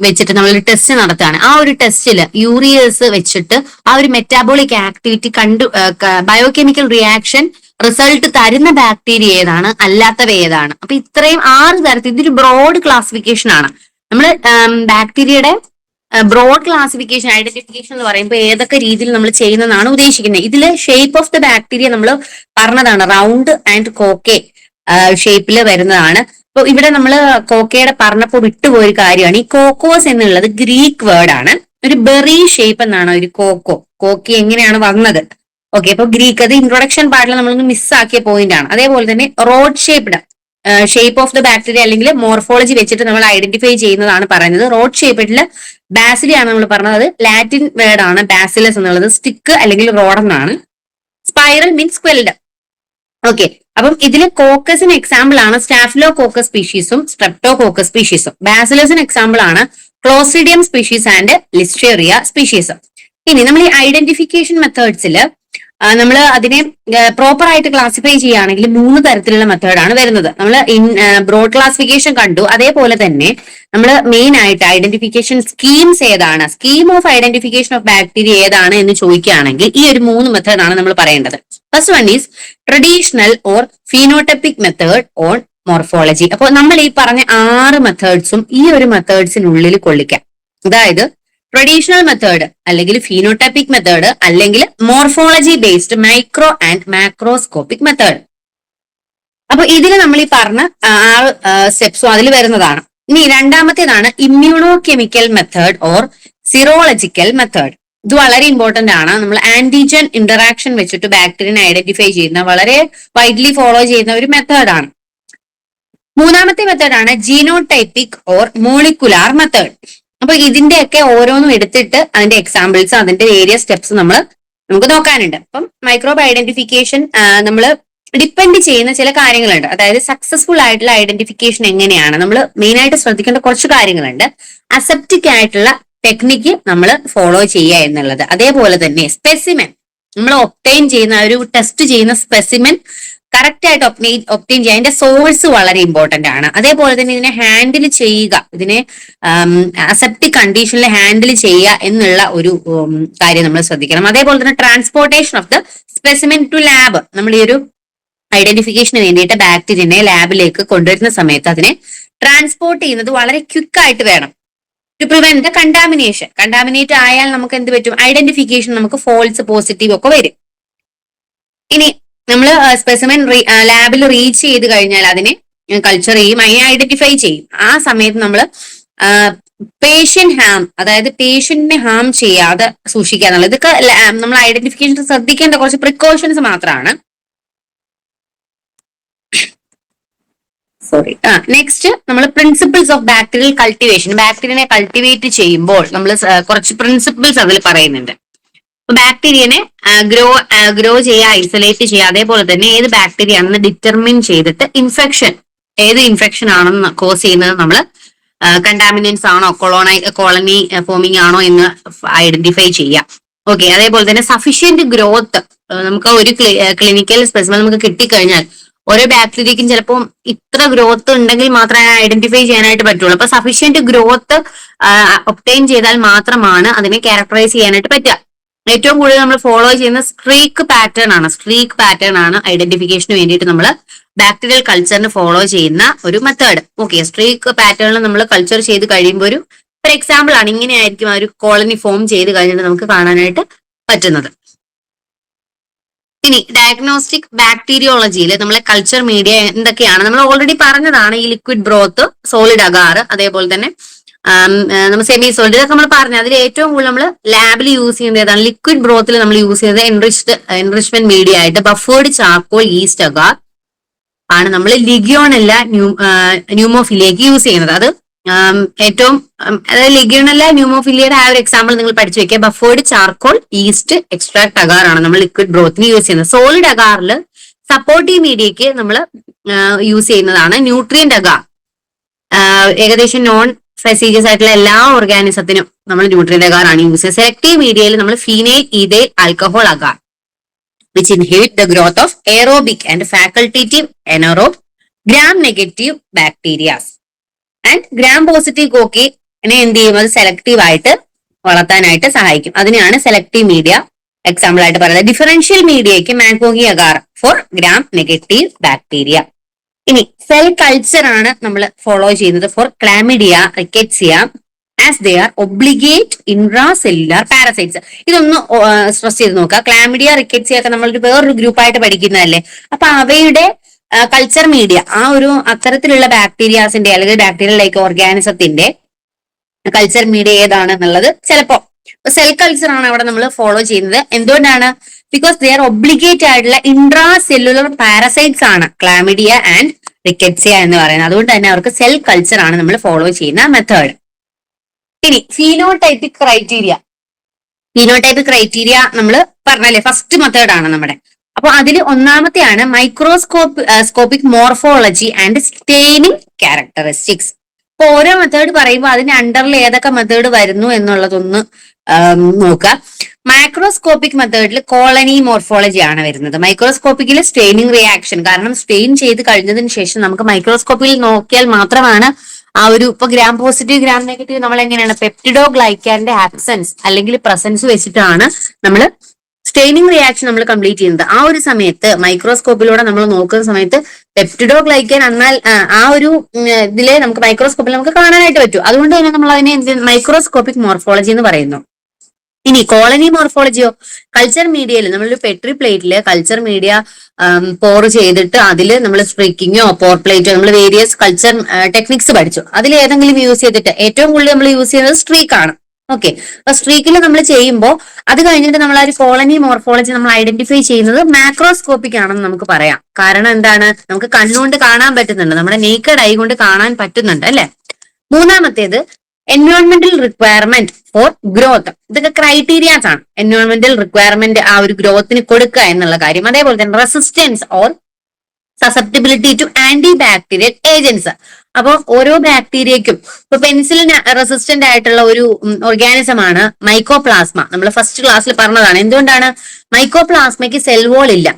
S1: വെച്ചിട്ട് നമ്മളൊരു ടെസ്റ്റ് നടത്തുകയാണ്. ആ ഒരു ടെസ്റ്റിൽ യൂറിയസ് വെച്ചിട്ട് ആ ഒരു metabolic activity biochemical reaction result തരുന്ന ബാക്ടീരിയ ഏതാണ്, അല്ലാത്തവ ഏതാണ്. അപ്പൊ ഇത്രയും 6 തരത്തിൽ, ഇതൊരു ബ്രോഡ് ക്ലാസിഫിക്കേഷൻ ആണ്. നമ്മൾ ബാക്ടീരിയയുടെ ബ്രോഡ് ക്ലാസിഫിക്കേഷൻ ഐഡന്റിഫിക്കേഷൻ എന്ന് പറയുമ്പോൾ ഏതൊക്കെ രീതിയിൽ നമ്മൾ ചെയ്യുന്നതാണ് ഉദ്ദേശിക്കുന്നത്. ഇതില് ഷേപ്പ് ഓഫ് ദ ബാക്ടീരിയ നമ്മൾ പറഞ്ഞതാണ്, റൗണ്ട് ആൻഡ് കോക്കെ ഷേപ്പിൽ വരുന്നതാണ്. അപ്പൊ ഇവിടെ നമ്മൾ കോക്കയുടെ പറഞ്ഞപ്പോൾ വിട്ടുപോയൊരു കാര്യമാണ്, ഈ കോക്കോസ് എന്നുള്ളത് ഗ്രീക്ക് വേർഡ് ആണ്. ഒരു ബെറി ഷേപ്പ് എന്നാണ് ഒരു കോക്കി എങ്ങനെയാണ് വന്നത്. ഓക്കെ, അപ്പൊ ഗ്രീക്ക്, അത് ഇൻട്രൊഡക്ഷൻ പാർട്ടിൽ നമ്മളൊന്ന് മിസ്സാക്കിയ പോയിന്റ് ആണ്. അതേപോലെ തന്നെ road shape of the bacteria അല്ലെങ്കിൽ മോർഫോളജി വെച്ചിട്ട് നമ്മൾ ഐഡന്റിഫൈ ചെയ്യുന്നതാണ് പറയുന്നത്. റോഡ് ഷേപ്പില് ബാസിലിയാണ് നമ്മൾ പറഞ്ഞത്, അത് ലാറ്റിൻ വേർഡ് ആണ്. ബാസിലസ് എന്നുള്ളത് സ്റ്റിക്ക് അല്ലെങ്കിൽ റോഡ് എന്നാണ്. സ്പൈറൽ മീൻസ് സ്ക്വെൽഡ്. ഓക്കെ, അപ്പം ഇതില് കോക്കസിന് എക്സാമ്പിൾ ആണ് സ്റ്റാഫിലോകോക്കസ് സ്പീഷീസും സ്ട്രെപ്റ്റോകോക്കസ് സ്പീഷീസും. ബാസിലസിന് എക്സാമ്പിൾ ആണ് clostridium species and listeria species. ഇനി നമ്മൾ ഈ ഐഡന്റിഫിക്കേഷൻ മെത്തേഡ്സിൽ നമ്മൾ അതിനെ പ്രോപ്പർ ആയിട്ട് ക്ലാസിഫൈ ചെയ്യുകയാണെങ്കിൽ 3 തരത്തിലുള്ള മെത്തേഡാണ് വരുന്നത്. നമ്മൾ ബ്രോഡ് ക്ലാസിഫിക്കേഷൻ കണ്ടു. അതേപോലെ തന്നെ നമ്മൾ മെയിൻ ആയിട്ട് ഐഡന്റിഫിക്കേഷൻ സ്കീംസ് ഏതാണ്, scheme of identification of bacteria ഏതാണ് എന്ന് ചോദിക്കുകയാണെങ്കിൽ ഈ ഒരു 3 മെത്തേഡാണ് നമ്മൾ പറയേണ്ടത്. First one is traditional or phenotypic method on morphology. അപ്പോൾ നമ്മൾ ഈ പറഞ്ഞ 6 മെത്തേഡ്സും ഈ ഒരു മെത്തേഡ്സിനുള്ളിൽ കൊള്ളിക്കാം. അതായത് ട്രഡീഷണൽ മെത്തേഡ് അല്ലെങ്കിൽ ഫീനോടൈപ്പിക് മെത്തേഡ് അല്ലെങ്കിൽ morphology based micro and macroscopic method. അപ്പൊ ഇതിൽ നമ്മൾ ഈ പറഞ്ഞ 6 സ്റ്റെപ്സും അതിൽ വരുന്നതാണ്. ഇനി രണ്ടാമത്തേതാണ് immuno chemical method or serological method. ഇത് വളരെ ഇമ്പോർട്ടന്റ് ആണ്. നമ്മൾ ആന്റിജൻ ഇന്ററാക്ഷൻ വെച്ചിട്ട് ബാക്ടീരിയനെ ഐഡന്റിഫൈ ചെയ്യുന്ന വളരെ വൈഡ്ലി ഫോളോ ചെയ്യുന്ന ഒരു മെത്തേഡാണ്. മൂന്നാമത്തെ മെത്തേഡാണ് ജീനോടൈപ്പിക് ഓർ മോളിക്കുലാർ മെത്തേഡ്. അപ്പൊ ഇതിന്റെയൊക്കെ ഓരോന്നും എടുത്തിട്ട് അതിന്റെ എക്സാമ്പിൾസ്, അതിന്റെ വേരിയസ് സ്റ്റെപ്സ് നമുക്ക് നോക്കാനുണ്ട്. അപ്പം മൈക്രോബ് ഐഡന്റിഫിക്കേഷൻ നമ്മൾ ഡിപ്പെൻഡ് ചെയ്യുന്ന ചില കാര്യങ്ങളുണ്ട്. അതായത് സക്സസ്ഫുൾ ആയിട്ടുള്ള ഐഡന്റിഫിക്കേഷൻ എങ്ങനെയാണ്, നമ്മൾ മെയിൻ ആയിട്ട് ശ്രദ്ധിക്കേണ്ട കുറച്ച് കാര്യങ്ങളുണ്ട്. അസെപ്റ്റിക് ആയിട്ടുള്ള ടെക്നിക്ക് നമ്മൾ ഫോളോ ചെയ്യുക എന്നുള്ളത്. അതേപോലെ തന്നെ സ്പെസിമെൻ നമ്മൾ ഒപ്റ്റൈൻ ചെയ്യുന്ന ഒരു ടെസ്റ്റ് ചെയ്യുന്ന സ്പെസിമെൻ കറക്റ്റ് ആയിട്ട് ഒപ്റ്റൈൻ ചെയ്യുക, അതിന്റെ സോഴ്സ് വളരെ ഇമ്പോർട്ടന്റ് ആണ്. അതേപോലെ തന്നെ ഇതിനെ ഹാൻഡിൽ ചെയ്യുക, ഇതിനെ അസെപ്റ്റിക് കണ്ടീഷനിൽ ഹാൻഡിൽ ചെയ്യുക എന്നുള്ള ഒരു കാര്യം നമ്മൾ ശ്രദ്ധിക്കണം. അതേപോലെ തന്നെ transportation of the specimen to lab, നമ്മൾ ഈ ഒരു ഐഡന്റിഫിക്കേഷന് വേണ്ടിയിട്ട് ബാക്ടീരിയനെ ലാബിലേക്ക് കൊണ്ടുവരുന്ന സമയത്ത് അതിനെ ട്രാൻസ്പോർട്ട് ചെയ്യുന്നത് വളരെ ക്വിക്ക് ആയിട്ട് വേണം to prevent the contamination. Contaminate ആയാൽ നമുക്ക് എന്ത് പറ്റും? ഐഡന്റിഫിക്കേഷൻ നമുക്ക് ഫോൾസ് പോസിറ്റീവ് ഒക്കെ വരും. ഇനി നമ്മൾ സ്പെസിമെൻ ലാബിൽ റീച്ച് ചെയ്ത് കഴിഞ്ഞാൽ അതിനെ കൾച്ചർ ചെയ്യും, അതിനെ ഐഡന്റിഫൈ ചെയ്യും. ആ സമയത്ത് നമ്മൾ പേഷ്യന്റ് ഹാം, അതായത് പേഷ്യന്റിനെ ഹാം ചെയ്യാതെ സൂക്ഷിക്കുക എന്നുള്ളത്, ഇതൊക്കെ നമ്മൾ ഐഡന്റിഫിക്കേഷൻ ശ്രദ്ധിക്കേണ്ട കുറച്ച് പ്രിക്കോഷൻസ് മാത്രമാണ്. സോറി. നെക്സ്റ്റ് നമ്മൾ പ്രിൻസിപ്പിൾസ് ഓഫ് ബാക്ടീരിയൽ കൾട്ടിവേഷൻ. ബാക്ടീരിയനെ കൾട്ടിവേറ്റ് ചെയ്യുമ്പോൾ നമ്മൾ കുറച്ച് പ്രിൻസിപ്പിൾസ് അതിൽ പറയുന്നുണ്ട്. ബാക്ടീരിയനെ ഗ്രോ ചെയ്യുക, ഐസൊലേറ്റ് ചെയ്യുക, അതേപോലെ തന്നെ ഏത് ബാക്ടീരിയ ആണെന്ന് ഡിറ്റർമിൻ ചെയ്തിട്ട് ഏത് ഇൻഫെക്ഷൻ ആണെന്ന് കോസ് ചെയ്യുന്നത് നമ്മൾ കണ്ടാമിനൻസ് ആണോ കോളനി ഫോമിംഗ് ആണോ എന്ന് ഐഡന്റിഫൈ ചെയ്യാം. ഓക്കെ. അതേപോലെ തന്നെ സഫീഷ്യന്റ് ഗ്രോത്ത്, നമുക്ക് ഒരു ക്ലിനിക്കൽ സ്പെസിമെൻ നമുക്ക് കിട്ടിക്കഴിഞ്ഞാൽ ഓരോ ബാക്ടീരിയക്കും ചിലപ്പോൾ ഇത്ര ഗ്രോത്ത് ഉണ്ടെങ്കിൽ മാത്രമേ ഐഡന്റിഫൈ ചെയ്യാനായിട്ട് പറ്റുള്ളൂ. അപ്പൊ സഫീഷ്യന്റ് ഗ്രോത്ത് ഒബ്റ്റെയിൻ ചെയ്താൽ മാത്രമാണ് അതിനെ ക്യാരക്ടറൈസ് ചെയ്യാനായിട്ട് പറ്റുക. ഏറ്റവും കൂടുതൽ നമ്മൾ ഫോളോ ചെയ്യുന്ന സ്ട്രീക്ക് പാറ്റേൺ ആണ് ഐഡന്റിഫിക്കേഷന് വേണ്ടിയിട്ട് നമ്മൾ ബാക്ടീരിയൽ കൾച്ചറിന് ഫോളോ ചെയ്യുന്ന ഒരു മെത്തേഡ്. ഓക്കെ. സ്ട്രീക്ക് പാറ്റേണിൽ നമ്മൾ കൾച്ചർ ചെയ്ത് കഴിയുമ്പോൾ ഒരു എക്സാമ്പിൾ ആണ്, ഇങ്ങനെയായിരിക്കും ആ ഒരു കോളനി ഫോം ചെയ്ത് കഴിഞ്ഞിട്ട് നമുക്ക് കാണാനായിട്ട് പറ്റുന്നത്. ഇനി ഡയഗ്നോസ്റ്റിക് ബാക്ടീരിയോളജിയിൽ നമ്മളെ കൾച്ചർ മീഡിയ എന്തൊക്കെയാണ് നമ്മൾ ഓൾറെഡി പറഞ്ഞതാണ്. ഈ ലിക്വിഡ് ബ്രോത്ത്, സോളിഡ് അഗാർ, അതേപോലെ തന്നെ നമ്മൾ സെമി സോളിഡ്, ഇതൊക്കെ നമ്മൾ പറഞ്ഞു. അതിൽ ഏറ്റവും കൂടുതൽ നമ്മൾ ലാബിൽ യൂസ് ചെയ്യുന്നത് ഏതാണ്? ലിക്വിഡ് ബ്രോത്തിൽ നമ്മൾ യൂസ് ചെയ്യുന്നത് എൻറിച്ച്മെന്റ് മീഡിയ ആയിട്ട് ബഫേർഡ് ചാർക്കോൾ ഈസ്റ്റ് അഗാർ ആണ് നമ്മൾ ലിഗിയോണെല്ല ന്യൂമോഫിലിയക്ക് യൂസ് ചെയ്യുന്നത്. അത് ഏറ്റവും അതായത് ലിഗിയോണെല്ല ന്യൂമോഫിലിയയുടെ ആ ഒരു എക്സാമ്പിൾ നിങ്ങൾ പഠിച്ചു വെക്കുക. Buffered charcoal east extract agar ആണ് നമ്മൾ ലിക്വിഡ് ബ്രോത്തിന് യൂസ് ചെയ്യുന്നത്. സോളിഡ് അഗാറിൽ സപ്പോർട്ടീവ് മീഡിയക്ക് നമ്മൾ യൂസ് ചെയ്യുന്നതാണ് ന്യൂട്രിയന്റ് അഗാർ. ഏകദേശം നോൺ ഫെസീജിയസ് ആയിട്ടുള്ള എല്ലാ ഓർഗാനിസത്തിനും നമ്മൾ ന്യൂട്രിയന്റ് അഗാർ ആണ് യൂസ് ചെയ്യുന്നത്. സെലക്ടീവ് മീഡിയയിൽ നമ്മൾ phenyl ethyl alcohol agar which inhibit the growth of aerobic and facultative anaerobe gram-negative bacteria. And gram-positive കോക്കി എന്ത് ചെയ്യും? അത് സെലക്റ്റീവ് ആയിട്ട് വളർത്താനായിട്ട് സഹായിക്കും. അതിനെയാണ് സെലക്റ്റീവ് മീഡിയ എക്സാമ്പിൾ ആയിട്ട് പറയുന്നത്. ഡിഫറൻഷ്യൽ മീഡിയയ്ക്ക് MacConkey agar for gram-negative bacteria. ഇനി സെൽ കൾച്ചർ ആണ് നമ്മൾ ഫോളോ ചെയ്യുന്നത് for chlamydia, rickettsia, as they are obligate intracellular parasites. ഇതൊന്ന് സ്ട്രെസ് ചെയ്ത് നോക്കുക. ക്ലാമിഡിയ, റിക്കറ്റ്സിയ ഒക്കെ നമ്മൾ വേറൊരു ഗ്രൂപ്പായിട്ട് പഠിക്കുന്നതല്ലേ. അപ്പൊ അവയുടെ കൾച്ചർ മീഡിയ, ആ ഒരു അത്തരത്തിലുള്ള ബാക്ടീരിയാസിന്റെ അല്ലെങ്കിൽ ബാക്ടീരിയൽ ലൈക്ക് ഓർഗാനിസത്തിന്റെ കൾച്ചർ മീഡിയ ഏതാണെന്നുള്ളത് ചിലപ്പോ സെൽ കൾച്ചർ ആണ് അവിടെ നമ്മൾ ഫോളോ ചെയ്യുന്നത്. എന്തുകൊണ്ടാണ്? ബിക്കോസ് ദേ ആർ ഒബ്ലിഗേറ്റ് ആയിട്ടുള്ള ഇൻട്രാസെല്ലുലർ പാരസൈറ്റ്സ് ആണ് ക്ലാമിഡിയ ആൻഡ് റിക്കറ്റ്സിയ എന്ന് പറയുന്നത്. അതുകൊണ്ട് തന്നെ അവർക്ക് സെൽ കൾച്ചർ ആണ് നമ്മൾ ഫോളോ ചെയ്യുന്ന മെത്തേഡ്. ഇനി ഫീനോടൈപ്പിക് ക്രൈറ്റീരിയ നമ്മൾ പറഞ്ഞല്ലേ ഫസ്റ്റ് മെത്തേഡ് ആണ് നമ്മുടെ. അപ്പൊ അതിൽ ഒന്നാമത്തെയാണ് microscopic morphology and staining characteristics. അപ്പൊ ഓരോ മെത്തേഡ് പറയുമ്പോൾ അതിന്റെ അണ്ടറിൽ ഏതൊക്കെ മെത്തേഡ് വരുന്നു എന്നുള്ളതൊന്ന് നോക്കുക. മൈക്രോസ്കോപ്പിക് മെത്തേഡിൽ കോളനി മോർഫോളജി ആണ് വരുന്നത്. മൈക്രോസ്കോപ്പിക്കിൽ സ്റ്റെയിനിങ് റിയാക്ഷൻ, കാരണം സ്റ്റെയിൻ ചെയ്ത് കഴിഞ്ഞതിന് ശേഷം നമുക്ക് മൈക്രോസ്കോപ്പിൽ നോക്കിയാൽ മാത്രമാണ് ആ ഒരു ഇപ്പൊ ഗ്രാം പോസിറ്റീവ് ഗ്രാം നെഗറ്റീവ് നമ്മൾ എങ്ങനെയാണ് പെപ്റ്റിഡോ ഗ്ലൈക്കാന്റെ ആബ്സെൻസ് അല്ലെങ്കിൽ പ്രസൻസ് വെച്ചിട്ടാണ് നമ്മൾ സ്റ്റെയിനിങ് റിയാക്ഷൻ നമ്മൾ കംപ്ലീറ്റ് ചെയ്യുന്നത്. ആ ഒരു സമയത്ത് മൈക്രോസ്കോപ്പിലൂടെ നമ്മൾ നോക്കുന്ന സമയത്ത് പെപ്റ്റിഡോ ഗ്ലൈക്കൻ എന്നാൽ ആ ഒരു ഇതിലെ നമുക്ക് മൈക്രോസ്കോപ്പിൽ നമുക്ക് കാണാനായിട്ട് പറ്റും. അതുകൊണ്ട് തന്നെ നമ്മൾ അതിനെ മൈക്രോസ്കോപ്പിക് മോർഫോളജി എന്ന് പറയുന്നു. ഇനി കോളനി മോർഫോളജിയോ, കൾച്ചർ മീഡിയയിൽ നമ്മളൊരു പെട്രി പ്ലേറ്റില് കൾച്ചർ മീഡിയ പോർ ചെയ്തിട്ട് അതിൽ നമ്മൾ സ്ട്രീക്കിങ്ങോ പോർ പ്ലേറ്റോ നമ്മൾ വേരിയസ് കൾച്ചർ ടെക്നിക്സ് പഠിച്ചു. അതിൽ ഏതെങ്കിലും യൂസ് ചെയ്തിട്ട് ഏറ്റവും കൂടുതൽ നമ്മൾ യൂസ് ചെയ്യുന്നത് സ്ട്രീക്ക് ആണ്. ഓക്കെ. അപ്പൊ സ്ട്രീക്കിൽ നമ്മൾ ചെയ്യുമ്പോൾ അത് കഴിഞ്ഞിട്ട് നമ്മൾ ആ ഒരു കോളനി മോർഫോളജി നമ്മൾ ഐഡന്റിഫൈ ചെയ്യുന്നത് മാക്രോസ്കോപ്പിക് ആണെന്ന് നമുക്ക് പറയാം. കാരണം എന്താണ്? നമുക്ക് കണ്ണുകൊണ്ട് കാണാൻ പറ്റുന്നുണ്ട്, നമ്മുടെ നേക്കഡ് ഐ കൊണ്ട് കാണാൻ പറ്റുന്നുണ്ട് അല്ലെ. മൂന്നാമത്തേത് എൻവയോൺമെന്റൽ റിക്വയർമെന്റ് ഫോർ ഗ്രോത്ത്. ഇതൊക്കെ ക്രൈറ്റീരിയാസ് ആണ്. എൻവയോൺമെന്റൽ റിക്വയർമെന്റ് ആ ഒരു ഗ്രോത്തിന് കൊടുക്കുക എന്നുള്ള കാര്യം. അതേപോലെ തന്നെ resistance or susceptibility to anti bacterial agents. അപ്പൊ ഓരോ ബാക്ടീരിയക്കും ഇപ്പൊ പെൻസിലിൻ റെസിസ്റ്റന്റ് ആയിട്ടുള്ള ഒരു ഓർഗാനിസം ആണ് മൈക്കോപ്ലാസ്മ. നമ്മൾ ഫസ്റ്റ് ക്ലാസ്സിൽ പറഞ്ഞതാണ്. എന്തുകൊണ്ടാണ്? മൈക്കോപ്ലാസ്മയ്ക്ക് സെൽ വോൾ ഇല്ല.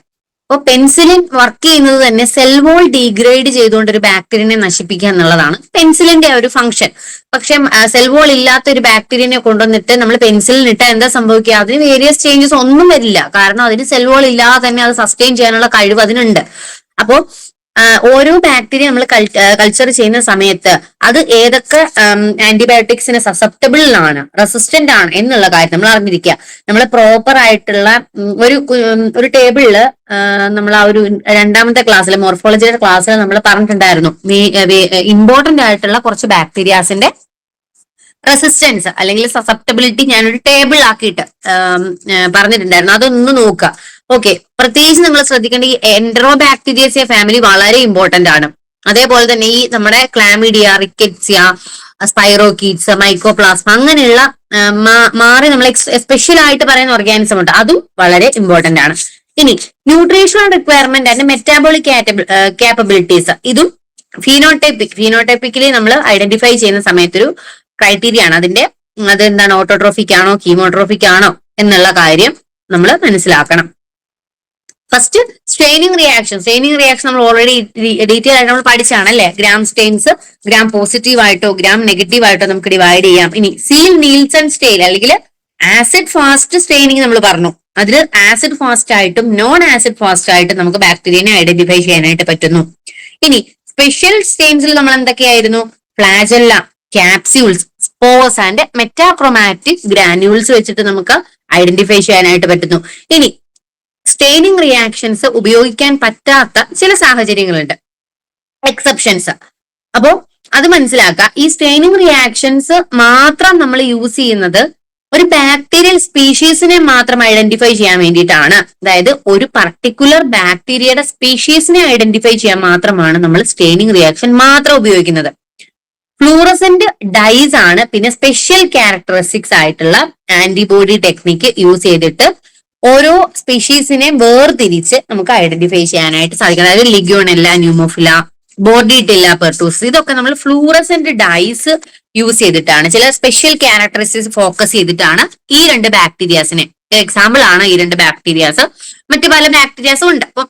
S1: അപ്പൊ പെൻസിലിൻ വർക്ക് ചെയ്യുന്നത് തന്നെ സെൽ വോൾ ഡീഗ്രേഡ് ചെയ്തുകൊണ്ട് ഒരു ബാക്ടീരിയനെ നശിപ്പിക്കുക എന്നുള്ളതാണ് പെൻസിലിന്റെ ഒരു ഫംഗ്ഷൻ. പക്ഷെ സെൽ വോൾ ഇല്ലാത്ത ഒരു ബാക്ടീരിയനെ കൊണ്ടുവന്നിട്ട് നമ്മൾ പെൻസിലിൻ ഇട്ടാൽ എന്താ സംഭവിക്കുക? അതിന് വേരിയസ് ചേഞ്ചസ് ഒന്നും വരില്ല. കാരണം അതിന് സെൽ വോൾ ഇല്ലാതെ തന്നെ അത് സസ്റ്റെയിൻ ചെയ്യാനുള്ള കഴിവ് അതിനുണ്ട്. അപ്പോ ഓരോ ബാക്ടീരിയ നമ്മൾ കൾച്ചർ ചെയ്യുന്ന സമയത്ത് അത് ഏതൊക്കെ ആന്റിബയോട്ടിക്സിന് സസെപ്റ്റബിൾ ആണ്, റെസിസ്റ്റന്റ് ആണ് എന്നുള്ള കാര്യം നമ്മൾ അറിഞ്ഞിരിക്കുക. നമ്മൾ പ്രോപ്പർ ആയിട്ടുള്ള ഒരു ടേബിളില് നമ്മൾ ആ ഒരു രണ്ടാമത്തെ ക്ലാസ്സിൽ മോർഫോളജിയുടെ ക്ലാസ്സിൽ നമ്മൾ പറഞ്ഞിട്ടുണ്ടായിരുന്നു ഇമ്പോർട്ടന്റ് ആയിട്ടുള്ള കുറച്ച് ബാക്ടീരിയാസിന്റെ റെസിസ്റ്റൻസ് അല്ലെങ്കിൽ സസെപ്റ്റബിലിറ്റി ഞാനൊരു ടേബിൾ ആക്കിയിട്ട് പറഞ്ഞിട്ടുണ്ടായിരുന്നു. അതൊന്ന് നോക്കുക. ഓക്കെ, പ്രത്യേകിച്ച് നിങ്ങൾ ശ്രദ്ധിക്കേണ്ട ഈ എൻഡറോ ബാക്ടീരിയസിയ ഫാമിലി വളരെ ഇമ്പോർട്ടന്റ് ആണ്. അതേപോലെ തന്നെ ഈ നമ്മുടെ ക്ലാമിഡിയ, റിക്കറ്റ്സിയ, സ്പൈറോകീറ്റ്സ്, മൈക്കോപ്ലാസ്മ അങ്ങനെയുള്ള മാറി നമ്മൾ സ്പെഷ്യൽ ആയിട്ട് പറയുന്ന ഓർഗാനിസം ഉണ്ട്, അതും വളരെ ഇമ്പോർട്ടന്റ് ആണ്. ഇനി nutritional requirement and metabolic capabilities, ഇതും ഫീനോടൈപ്പിക്കലി നമ്മൾ ഐഡന്റിഫൈ ചെയ്യുന്ന സമയത്തൊരു ക്രൈറ്റീരിയ ആണ്. അതെന്താണ്, ഓട്ടോട്രോഫിക് ആണോ കീമോട്രോഫിക് ആണോ എന്നുള്ള കാര്യം നമ്മൾ മനസ്സിലാക്കണം. ഫസ്റ്റ് സ്റ്റെയിനിങ് റിയാക്ഷൻ നമ്മൾ ഓൾറെഡി ഡീറ്റെയിൽ ആയിട്ട് നമ്മൾ പഠിച്ചാണ് അല്ലെ. ഗ്രാം സ്റ്റെയിൻസ് ഗ്രാം പോസിറ്റീവ് ആയിട്ടോ ഗ്രാം നെഗറ്റീവ് ആയിട്ടോ നമുക്ക് ഡിവൈഡ് ചെയ്യാം. ഇനി സീൽ നീൽസൺ സ്റ്റെയിൽ അല്ലെങ്കിൽ ആസിഡ് ഫാസ്റ്റ് സ്റ്റെയിനിങ് നമ്മൾ പറഞ്ഞു. അതിൽ ആസിഡ് ഫാസ്റ്റ് ആയിട്ടും നോൺ ആസിഡ് ഫാസ്റ്റ് ആയിട്ടും നമുക്ക് ബാക്ടീരിയനെ ഐഡന്റിഫൈ ചെയ്യാനായിട്ട് പറ്റുന്നു. ഇനി സ്പെഷ്യൽ സ്റ്റെയിൻസിൽ നമ്മൾ എന്തൊക്കെയായിരുന്നു? ഫ്ലാജെല്ല, ക്യാപ്സ്യൂൾസ്, സ്പോർസ് ആൻഡ് മെറ്റാക്രോമാറ്റിക് ഗ്രാന്യൂൾസ് വെച്ചിട്ട് നമുക്ക് ഐഡന്റിഫൈ ചെയ്യാനായിട്ട് പറ്റുന്നു. ഇനി സ്റ്റെയിനിങ് റിയാക്ഷൻസ് ഉപയോഗിക്കാൻ പറ്റാത്ത ചില സാഹചര്യങ്ങളുണ്ട്, എക്സെപ്ഷൻസ്. അപ്പോ അത് മനസ്സിലാക്കുക. ഈ സ്റ്റെയിനിങ് റിയാക്ഷൻസ് മാത്രം നമ്മൾ യൂസ് ചെയ്യുന്നത് ഒരു ബാക്ടീരിയൽ സ്പീഷീസിനെ മാത്രം ഐഡന്റിഫൈ ചെയ്യാൻ വേണ്ടിയിട്ടാണ്. അതായത് ഒരു പർട്ടിക്കുലർ ബാക്ടീരിയയുടെ സ്പീഷീസിനെ ഐഡന്റിഫൈ ചെയ്യാൻ മാത്രമാണ് നമ്മൾ സ്റ്റെയിനിങ് റിയാക്ഷൻ മാത്രം ഉപയോഗിക്കുന്നത്. ഫ്ലൂറസെന്റ് ഡൈസ് ആണ് പിന്നെ സ്പെഷ്യൽ ക്യാരക്ടറിസ്റ്റിക്സ് ആയിട്ടുള്ള ആന്റിബോഡി ടെക്നിക്ക് യൂസ് ചെയ്തിട്ട് ഓരോ സ്പീഷീസിനെ വേർതിരിച്ച് നമുക്ക് ഐഡന്റിഫൈ ചെയ്യാനായിട്ട് സാധിക്കും. അതായത് ലിഗ്യോണെല്ല, ന്യൂമോഫില, ബോർഡിറ്റില്ല, പെർട്ടൂസ്, ഇതൊക്കെ നമ്മൾ ഫ്ലൂറസെന്റ് ഡൈസ് യൂസ് ചെയ്തിട്ടാണ്, ചില സ്പെഷ്യൽ ക്യാരക്ടറിസ്റ്റിക്സ് ഫോക്കസ് ചെയ്തിട്ടാണ് ഈ രണ്ട് ബാക്ടീരിയാസിനെ, എക്സാമ്പിൾ ആണ് ഈ രണ്ട് ബാക്ടീരിയാസ്. മറ്റു പല ബാക്ടീരിയാസും ഉണ്ട്. അപ്പം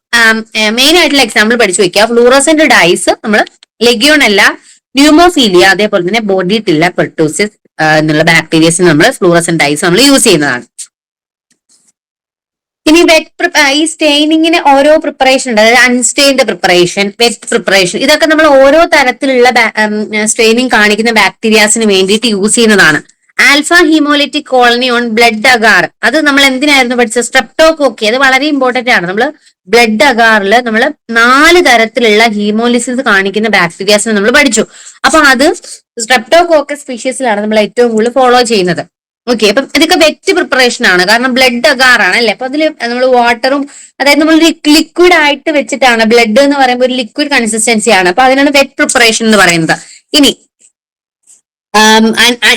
S1: മെയിൻ ആയിട്ടുള്ള എക്സാമ്പിൾ പഠിച്ചു വെക്കുക. ഫ്ലൂറസെന്റ് ഡൈസ് നമ്മൾ ലെഗ്യോണെല്ല, ന്യൂമോഫീലിയ, അതേപോലെ തന്നെ ബോർഡിറ്റില്ല, പെർട്ടൂസിസ് എന്നുള്ള ബാക്ടീരിയസിന് നമ്മൾ ഫ്ലൂറസെന്റ് ഡൈസ് നമ്മൾ യൂസ് ചെയ്യുന്നതാണ്. ഇനി ഈ സ്റ്റെയിനിങ്ങിന് ഓരോ പ്രിപ്പറേഷൻ ഉണ്ട്. അതായത് അൺസ്റ്റെയിൻഡ് പ്രിപ്പറേഷൻ, വെറ്റ് പ്രിപ്പറേഷൻ, ഇതൊക്കെ നമ്മൾ ഓരോ തരത്തിലുള്ള സ്റ്റെയിനിങ് കാണിക്കുന്ന ബാക്ടീരിയാസിന് വേണ്ടിയിട്ട് യൂസ് ചെയ്യുന്നതാണ്. Alpha haemolytic colony on blood agar, അത് നമ്മൾ എന്തിനായിരുന്നു പഠിച്ചത്? സ്ട്രെപ്റ്റോകോക്കി, അത് വളരെ ഇമ്പോർട്ടന്റ് ആണ്. നമ്മൾ ബ്ലഡ് അഗാറിൽ നമ്മൾ 4 തരത്തിലുള്ള ഹീമോലിസിസ് കാണിക്കുന്ന ബാക്ടീരിയാസിനെ നമ്മൾ പഠിച്ചു. അപ്പൊ അത് സ്ട്രെപ്റ്റോകോക്കസ് സ്പീഷീസിലാണ് നമ്മൾ ഏറ്റവും കൂടുതൽ ഫോളോ ചെയ്യുന്നത്. ഓക്കെ, അപ്പം ഇതൊക്കെ വെറ്റ് പ്രിപ്പറേഷൻ ആണ്, കാരണം ബ്ലഡ് അഗാർ ആണ് അല്ലെ. അപ്പൊ അതിൽ നമ്മൾ വാട്ടറും, അതായത് നമ്മൾ ലിക്വിഡ് ആയിട്ട് വെച്ചിട്ടാണ്, ബ്ലഡ് എന്ന് പറയുമ്പോൾ ഒരു ലിക്വിഡ് കൺസിസ്റ്റൻസി ആണ്. അപ്പൊ അതിനാണ് വെറ്റ് പ്രിപ്പറേഷൻ എന്ന് പറയുന്നത്. ഇനി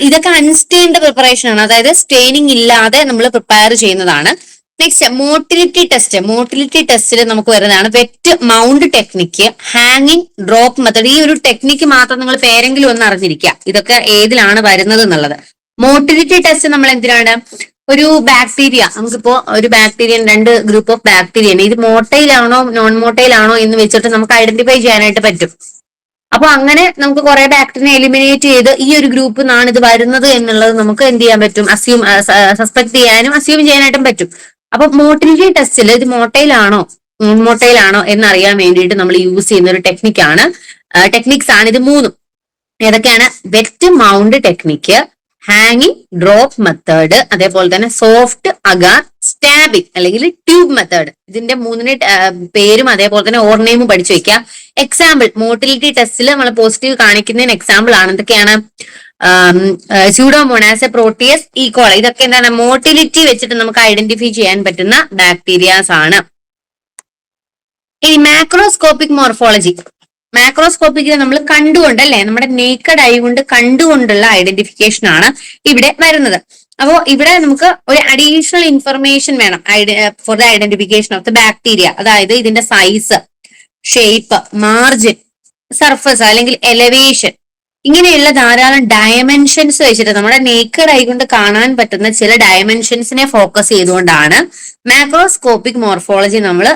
S1: ഇതൊക്കെ അൺസ്റ്റെയിൻഡ് പ്രിപ്പറേഷൻ ആണ്, അതായത് സ്റ്റെയിനിങ് ഇല്ലാതെ നമ്മൾ പ്രിപ്പയർ ചെയ്യുന്നതാണ്. Next motility test. മോട്ടിലിറ്റി ടെസ്റ്റിൽ നമുക്ക് വരുന്നതാണ് വെറ്റ് മൗണ്ട് ടെക്നിക്ക്, ഹാങ്ങിങ് ഡ്രോപ്പ് മെത്തഡ്. ഈ ഒരു ടെക്നിക്ക് മാത്രം നിങ്ങൾ പേരെങ്കിലും ഒന്ന് അറിഞ്ഞിരിക്കുക, ഇതൊക്കെ ഏതിലാണ് വരുന്നത് എന്നുള്ളത്. മോട്ടിലിറ്റി ടെസ്റ്റ് നമ്മൾ എന്തിനാണ്? ഒരു ബാക്ടീരിയ, നമുക്കിപ്പോ ഒരു ബാക്ടീരിയ, 2 ഗ്രൂപ്പ് ഓഫ് ബാക്ടീരിയ, ഇത് മോട്ടൈൽ ആണോ നോൺ മോട്ടൈൽ ആണോ എന്ന് വെച്ചിട്ട് നമുക്ക് ഐഡന്റിഫൈ ചെയ്യാനായിട്ട് പറ്റും. അപ്പൊ അങ്ങനെ നമുക്ക് കുറെ ബാക്ടീരിയ എലിമിനേറ്റ് ചെയ്ത് ഈ ഒരു ഗ്രൂപ്പിൽ നിന്നാണ് ഇത് വരുന്നത് എന്നുള്ളത് നമുക്ക് എന്ത് ചെയ്യാൻ പറ്റും? സസ്പെക്ട് ചെയ്യാനും അസ്യൂം ചെയ്യാനായിട്ടും പറ്റും. അപ്പൊ മോട്ടിലിറ്റി ടെസ്റ്റിൽ ഇത് മോട്ടൈൽ ആണോ നോൺ മോട്ടൈൽ ആണോ എന്നറിയാൻ വേണ്ടിയിട്ട് നമ്മൾ യൂസ് ചെയ്യുന്ന ഒരു ടെക്നിക്സ് ആണ് ഇത് 3. ഏതൊക്കെയാണ്? വെറ്റ് മൗണ്ട് ടെക്നിക്ക്, ഹാങ്ങിങ് ഡ്രോപ്പ് മെത്തേഡ്, അതേപോലെ തന്നെ സോഫ്റ്റ് അഗാർ സ്റ്റാബിംഗ് അല്ലെങ്കിൽ ട്യൂബ് മെത്തേഡ്. ഇതിന്റെ 3 പേരും അതേപോലെ തന്നെ ഓർനെയിമും പഠിച്ചു വെക്കുക. എക്സാമ്പിൾ മോട്ടിലിറ്റി ടെസ്റ്റിൽ നമ്മൾ പോസിറ്റീവ് കാണിക്കുന്നതിന് എക്സാമ്പിൾ ആണ് എന്തൊക്കെയാണ്? സ്യൂഡോമോണാസ്, പ്രോട്ടിയസ്, ഈക്കോള, ഇതൊക്കെ എന്താണ്? മോട്ടിലിറ്റി വെച്ചിട്ട് നമുക്ക് ഐഡന്റിഫൈ ചെയ്യാൻ പറ്റുന്ന ബാക്ടീരിയാസ് ആണ്. ഇനി മാക്രോസ്കോപ്പിക് മോർഫോളജി. മാക്രോസ്കോപ്പിക്കിൽ നമ്മൾ കണ്ടുകൊണ്ട് അല്ലെ, നമ്മുടെ നേക്കഡ് ഐ കൊണ്ട് കണ്ടുകൊണ്ടുള്ള ഐഡന്റിഫിക്കേഷൻ ആണ് ഇവിടെ വരുന്നത്. അപ്പോ ഇവിടെ നമുക്ക് ഒരു അഡീഷണൽ ഇൻഫർമേഷൻ വേണം for the identification of the bacteria. അതായത് ഇതിന്റെ സൈസ്, ഷേപ്പ്, മാർജിൻ, സർഫസ് അല്ലെങ്കിൽ എലവേഷൻ, ഇങ്ങനെയുള്ള ധാരാളം ഡയമെൻഷൻസ് വെച്ചിട്ട് നമ്മുടെ നേക്കഡ് ആയിക്കൊണ്ട് കാണാൻ പറ്റുന്ന ചില ഡയമെൻഷൻസിനെ ഫോക്കസ് ചെയ്തുകൊണ്ടാണ് മാക്രോസ്കോപ്പിക് മോർഫോളജി നമ്മൾ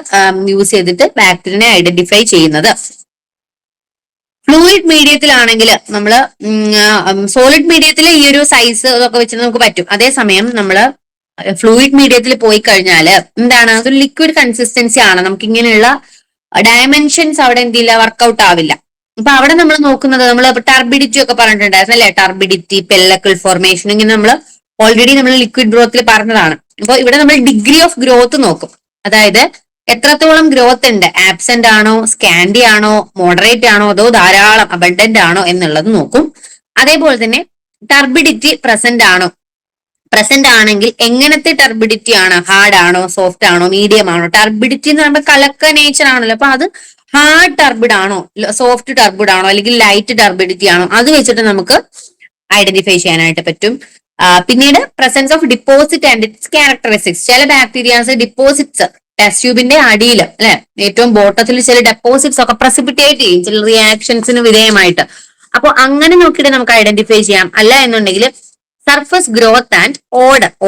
S1: യൂസ് ചെയ്തിട്ട് ബാക്ടീരിയനെ ഐഡന്റിഫൈ ചെയ്യുന്നത്. ഫ്ലൂയിഡ് മീഡിയത്തിലാണെങ്കിൽ നമ്മൾ സോളിഡ് മീഡിയത്തിൽ ഈ ഒരു സൈസ് ഇതൊക്കെ വെച്ചിട്ട് നമുക്ക് പറ്റും. അതേസമയം നമ്മൾ ഫ്ലൂയിഡ് മീഡിയത്തിൽ പോയി കഴിഞ്ഞാൽ എന്താണ്, അതൊരു ലിക്വിഡ് കൺസിസ്റ്റൻസി ആണ്. നമുക്ക് ഇങ്ങനെയുള്ള ഡയമെൻഷൻസ് അവിടെ എന്തില്ല, വർക്ക്ഔട്ട് ആവില്ല. അപ്പൊ അവിടെ നമ്മൾ നോക്കുന്നത്, നമ്മൾ ടർബിഡിറ്റി ഒക്കെ പറഞ്ഞിട്ടുണ്ടായിരുന്നു അല്ലെ, ടർബിഡിറ്റി, പെല്ലക്കിൾ ഫോർമേഷൻ, ഇങ്ങനെ നമ്മൾ ഓൾറെഡി നമ്മൾ ലിക്വിഡ് ഗ്രോത്തിൽ പറഞ്ഞതാണ്. അപ്പൊ ഇവിടെ നമ്മൾ ഡിഗ്രി ഓഫ് ഗ്രോത്ത് നോക്കും. അതായത് എത്രത്തോളം ഗ്രോത്ത് ഉണ്ട്, ആബ്സെന്റ് ആണോ, സ്കാൻഡി ആണോ, മോഡറേറ്റ് ആണോ, അതോ ധാരാളം അബണ്ടന്റ് ആണോ എന്നുള്ളത് നോക്കും. അതേപോലെ തന്നെ ടർബിഡിറ്റി പ്രസന്റ് ആണോ, പ്രസന്റ് ആണെങ്കിൽ എങ്ങനത്തെ ടർബിഡിറ്റി ആണ്, ഹാർഡ് ആണോ, സോഫ്റ്റ് ആണോ, മീഡിയം ആണോ. ടർബിഡിറ്റി എന്ന് പറയുമ്പോൾ കലക്ക നേച്ചർ ആണല്ലോ, അപ്പൊ അത് ഹാർഡ് ടർബിഡ് ആണോ, സോഫ്റ്റ് ടർബിഡ് ആണോ, അല്ലെങ്കിൽ ലൈറ്റ് ടർബിഡിറ്റി ആണോ, അത് വെച്ചിട്ട് നമുക്ക് ഐഡന്റിഫൈ ചെയ്യാനായിട്ട് പറ്റും. പിന്നീട് presence of deposit and its characteristics. ചില ബാക്ടീരിയാസ് ഡിപ്പോസിറ്റ്സ് ടെസ്റ്റ് ട്യൂബിന്റെ അടിയിൽ അല്ലെ, ഏറ്റവും ബോട്ടത്തിൽ ചില ഡെപ്പോസിറ്റ്സ് ഒക്കെ പ്രസിപ്പിറ്റേറ്റ് ചെയ്യും ചില റിയാക്ഷൻസിന് വിധേയമായിട്ട്. അപ്പൊ അങ്ങനെ നോക്കിയിട്ട് നമുക്ക് ഐഡന്റിഫൈ ചെയ്യാം. അല്ല എന്നുണ്ടെങ്കിൽ സർഫസ് ഗ്രോത്ത് ആൻഡ്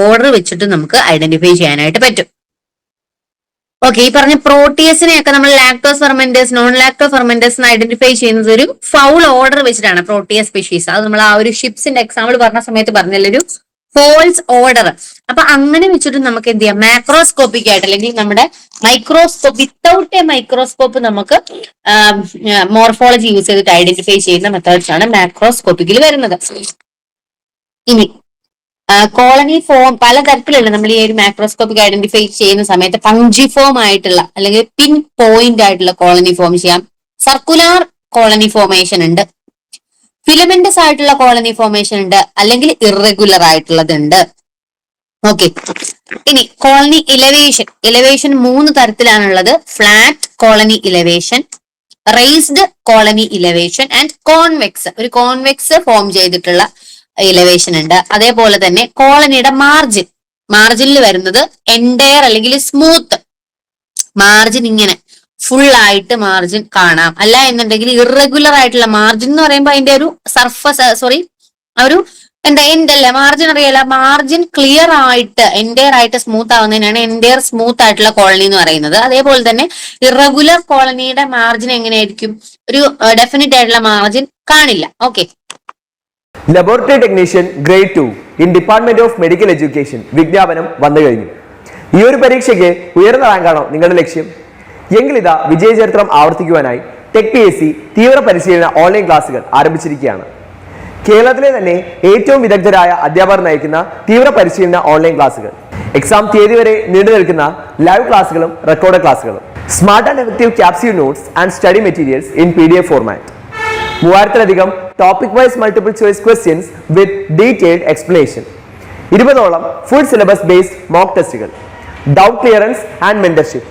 S1: ഓർഡർ വെച്ചിട്ട് നമുക്ക് ഐഡന്റിഫൈ ചെയ്യാനായിട്ട് പറ്റും. ഓക്കെ, ഈ പറഞ്ഞ പ്രോട്ടിയസിനെയൊക്കെ നമ്മൾ ലാക്ടോസ് ഫെർമെന്റേഴ്സ്, നോൺ ലാക്ടോ ഫെർമെന്റേഴ്സ് ഐഡന്റിഫൈ ചെയ്യുന്നത് ഒരു ഫൗൾ ഓർഡർ വെച്ചിട്ടാണ്. പ്രോട്ടിയസ് സ്പീഷീസ്, അത് നമ്മൾ ആ ഒരു ഷിപ്സിന്റെ എക്സാമ്പിൾ പറഞ്ഞ സമയത്ത് പറഞ്ഞല്ലോ, ഒരു ഫോൾസ് ഓർഡർ. അപ്പൊ അങ്ങനെ വെച്ചിട്ട് നമുക്ക് എന്ത് ചെയ്യാം, മാക്രോസ്കോപ്പിക് ആയിട്ട് അല്ലെങ്കിൽ നമ്മുടെ മൈക്രോസ്കോപ്പ്, വിത്തൗട്ട് എ മൈക്രോസ്കോപ്പ് നമുക്ക് മോർഫോളജി യൂസ് ചെയ്തിട്ട് ഐഡന്റിഫൈ ചെയ്യുന്ന മെത്തേഡ്സ് ആണ് മാക്രോസ്കോപ്പിക്കിൽ വരുന്നത്. ഇനി കോളനി ഫോം പലതരത്തിലുള്ള നമ്മൾ ഈ ഒരു മാക്രോസ്കോപ്പിക് ഐഡന്റിഫൈ ചെയ്യുന്ന സമയത്ത് പഞ്ചിഫോം ആയിട്ടുള്ള അല്ലെങ്കിൽ പിൻ പോയിന്റ് ആയിട്ടുള്ള കോളനി ഫോം ചെയ്യാം. സർക്കുലാർ കോളനി ഫോർമേഷൻ ഉണ്ട്, ഫിലമെന്റസ് ആയിട്ടുള്ള കോളനി ഫോർമേഷൻ ഉണ്ട്, അല്ലെങ്കിൽ ഇറഗുലർ ആയിട്ടുള്ളതുണ്ട്. ഓക്കെ, ഇനി കോളനി ഇലവേഷൻ 3 തരത്തിലാണുള്ളത്. Flat colony elevation, raised colony elevation and convex. ഒരു കോൺവെക്സ് ഫോം ചെയ്തിട്ടുള്ള ഇലവേഷൻ ഉണ്ട്. അതേപോലെ തന്നെ കോളനിയുടെ മാർജിനിൽ വരുന്നത് എൻഡയർ അല്ലെങ്കിൽ സ്മൂത്ത് മാർജിൻ, ഇങ്ങനെ ഫുൾ ആയിട്ട് മാർജിൻ കാണാം. അല്ല എന്നുണ്ടെങ്കിൽ ഇറഗുലർ ആയിട്ടുള്ള മാർജിൻ എന്ന് പറയുമ്പോൾ അതിന്റെ ഒരു സർഫസ് ഒരു എൻഡല്ല മാർജിൻ അറിയാല, മാർജിൻ ക്ലിയർ ആയിട്ട് എൻഡയർ ആയിട്ട് സ്മൂത്ത് ആവുന്നതിനാണ് എൻഡയർ സ്മൂത്ത് ആയിട്ടുള്ള കോളനി എന്ന് പറയുന്നത്. അതേപോലെ തന്നെ ഇറഗുലർ കോളനിയുടെ മാർജിൻ എങ്ങനെയായിരിക്കും, ഒരു ഡെഫിനറ്റ് ആയിട്ടുള്ള മാർജിൻ കാണില്ല. Okay,
S2: laboratory technician grade 2 in department of medical education വിജ്ഞാപനം വന്നു കഴിഞ്ഞു. ഈ ഒരു പരീക്ഷയ്ക്ക് ഉയർന്ന റാങ്കാണോ നിങ്ങളുടെ ലക്ഷ്യം? എങ്കിൽ ഇതാ വിജയചരിത്രം ആവർത്തിക്കുവാനായി ടെക് PSC തീവ്ര പരിശീലന ഓൺലൈൻ ക്ലാസുകൾ ആരംഭിച്ചിരിക്കുകയാണ്. കേരളത്തിലെ തന്നെ ഏറ്റവും വിദഗ്ധരായ അധ്യാപകർ നയിക്കുന്ന തീവ്ര പരിശീലന ഓൺലൈൻ ക്ലാസുകൾ, എക്സാം തീയതി വരെ നീണ്ടു നിൽക്കുന്ന ലൈവ് ക്ലാസുകളും റെക്കോർഡ് ക്ലാസുകളും, smart and effective capsule notes and study materials in PDF format, 3000-ലധികം topic wise multiple choice questions with detailed explanation, 20ഓളം ഫുൾ സിലബസ് ബേസ്ഡ് മോക്ക് ടെസ്റ്റുകൾ, ഡൗട്ട് ക്ലിയറൻസ് ആൻഡ് മെന്റർഷിപ്പ്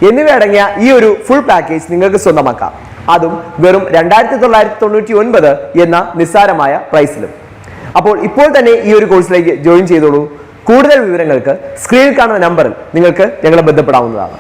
S2: എന്നിവ അടങ്ങിയ ഈ ഒരു ഫുൾ പാക്കേജ് നിങ്ങൾക്ക് സ്വന്തമാക്കാം. അതും വെറും 2999 എന്ന നിസ്സാരമായ പ്രൈസിലും. അപ്പോൾ ഇപ്പോൾ തന്നെ ഈ ഒരു കോഴ്സിലേക്ക് ജോയിൻ ചെയ്തോളൂ. കൂടുതൽ വിവരങ്ങൾക്ക് സ്ക്രീനിൽ കാണുന്ന നമ്പറിൽ നിങ്ങൾക്ക് ഞങ്ങളെ ബന്ധപ്പെടാവുന്നതാണ്.